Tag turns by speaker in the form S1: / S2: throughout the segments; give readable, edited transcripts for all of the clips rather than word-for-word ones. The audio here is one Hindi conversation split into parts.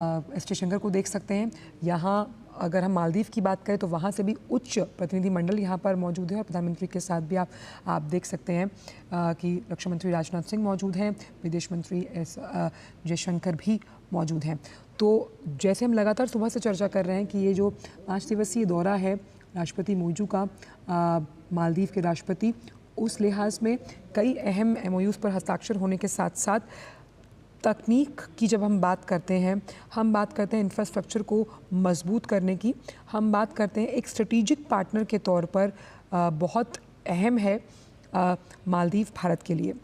S1: एस जयशंकर को देख सकते हैं। यहाँ अगर हम मालदीव की बात करें तो वहाँ से भी उच्च प्रतिनिधिमंडल यहाँ पर मौजूद है और प्रधानमंत्री के साथ भी आप देख सकते हैं कि रक्षा मंत्री राजनाथ सिंह मौजूद हैं, विदेश मंत्री एस जयशंकर भी मौजूद हैं। तो जैसे हम लगातार सुबह से चर्चा कर रहे हैं कि ये जो 5 दिवसीय दौरा है राष्ट्रपति मोइजू का मालदीव के राष्ट्रपति, उस लिहाज में कई अहम MOUs पर हस्ताक्षर होने के साथ साथ तकनीक की जब हम बात करते हैं इंफ्रास्ट्रक्चर को मजबूत करने की, हम बात करते हैं एक स्ट्रेटेजिक पार्टनर के तौर पर बहुत अहम है मालदीव भारत के लिए।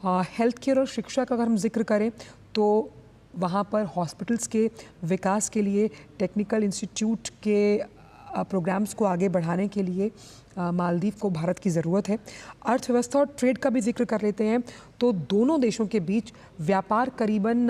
S1: हेल्थ केयर और शिक्षा का अगर हम जिक्र करें तो वहाँ पर हॉस्पिटल्स के विकास के लिए, टेक्निकल इंस्टीट्यूट के प्रोग्राम्स को आगे बढ़ाने के लिए मालदीव को भारत की ज़रूरत है। अर्थव्यवस्था और ट्रेड का भी जिक्र कर लेते हैं तो दोनों देशों के बीच व्यापार करीबन,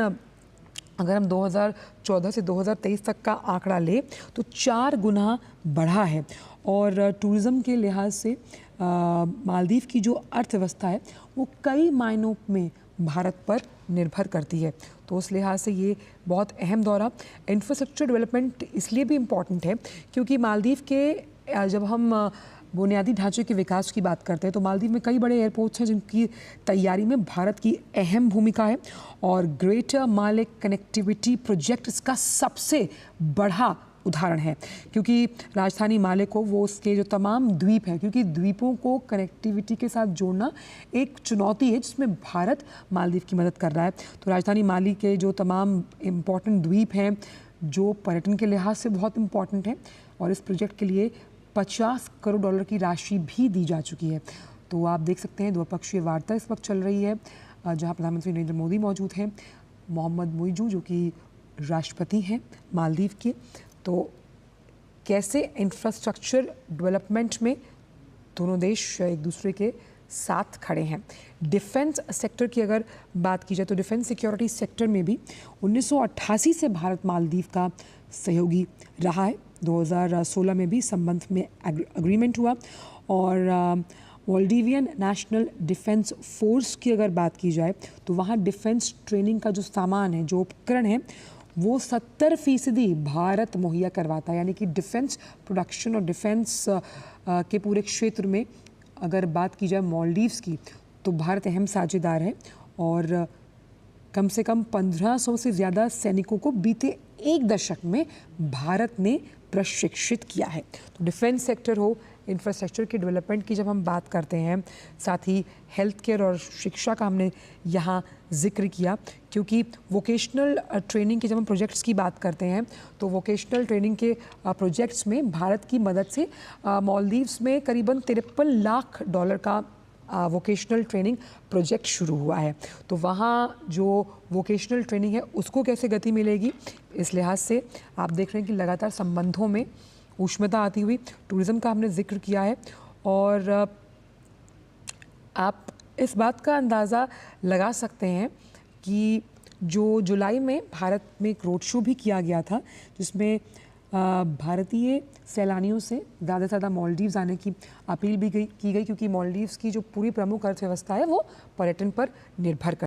S1: अगर हम 2014 से 2023 तक का आंकड़ा ले तो 4 गुना बढ़ा है। और टूरिज़्म के लिहाज से मालदीव की जो अर्थव्यवस्था है वो कई मायनों में भारत पर निर्भर करती है। तो उस लिहाज से ये बहुत अहम दौरा। इंफ्रास्ट्रक्चर डेवलपमेंट इसलिए भी इम्पॉर्टेंट है क्योंकि मालदीव के जब हम बुनियादी ढांचे के विकास की बात करते हैं तो मालदीव में कई बड़े एयरपोर्ट्स हैं जिनकी तैयारी में भारत की अहम भूमिका है। और ग्रेटर माले कनेक्टिविटी प्रोजेक्ट इसका सबसे बड़ा उदाहरण है क्योंकि राजधानी माले को वो उसके जो तमाम द्वीप हैं, क्योंकि द्वीपों को कनेक्टिविटी के साथ जोड़ना एक चुनौती है जिसमें भारत मालदीव की मदद कर रहा है। तो राजधानी माले के जो तमाम इम्पॉर्टेंट द्वीप हैं जो पर्यटन के लिहाज से बहुत इम्पॉर्टेंट हैं और इस प्रोजेक्ट के लिए $50 करोड़ की राशि भी दी जा चुकी है। तो आप देख सकते हैं द्विपक्षीय वार्ता इस वक्त चल रही है जहां प्रधानमंत्री नरेंद्र मोदी मौजूद हैं, मोहम्मद मोइजू जो कि राष्ट्रपति हैं मालदीव के। तो कैसे इंफ्रास्ट्रक्चर डेवलपमेंट में दोनों देश एक दूसरे के साथ खड़े हैं। डिफेंस सेक्टर की अगर बात की जाए तो डिफेंस सिक्योरिटी सेक्टर में भी 1988 से भारत मालदीव का सहयोगी रहा है। 2016 में भी संबंध में एग्रीमेंट हुआ। और मालदीवियन नेशनल डिफेंस फोर्स की अगर बात की जाए तो वहाँ डिफेंस ट्रेनिंग का जो सामान है, जो उपकरण है, वो 70% भारत मुहैया करवाता है। यानी कि डिफेंस प्रोडक्शन और डिफेंस के पूरे क्षेत्र में अगर बात की जाए मालदीव्स की तो भारत अहम साझेदार है। और कम से कम 1500 से ज़्यादा सैनिकों को बीते 1 दशक में भारत ने प्रशिक्षित किया है। तो डिफेंस सेक्टर हो, इंफ्रास्ट्रक्चर के डेवलपमेंट की जब हम बात करते हैं, साथ ही हेल्थ केयर और शिक्षा का हमने यहाँ जिक्र किया क्योंकि वोकेशनल ट्रेनिंग के जब हम प्रोजेक्ट्स की बात करते हैं तो वोकेशनल ट्रेनिंग के प्रोजेक्ट्स में भारत की मदद से मालदीव्स में करीबन $53 लाख का वोकेशनल ट्रेनिंग प्रोजेक्ट शुरू हुआ है। तो वहाँ जो वोकेशनल ट्रेनिंग है उसको कैसे गति मिलेगी, इस लिहाज से आप देख रहे हैं कि लगातार संबंधों में ऊष्मता आती हुई। टूरिज़्म का हमने जिक्र किया है और आप इस बात का अंदाज़ा लगा सकते हैं कि जो जुलाई में भारत में एक रोड शो भी किया गया था जिसमें भारतीय सैलानियों से ज़्यादा से ज़्यादा मालदीव्स आने की अपील भी की गई क्योंकि मालदीव्स की जो पूरी प्रमुख अर्थव्यवस्था है वो पर्यटन पर निर्भर कर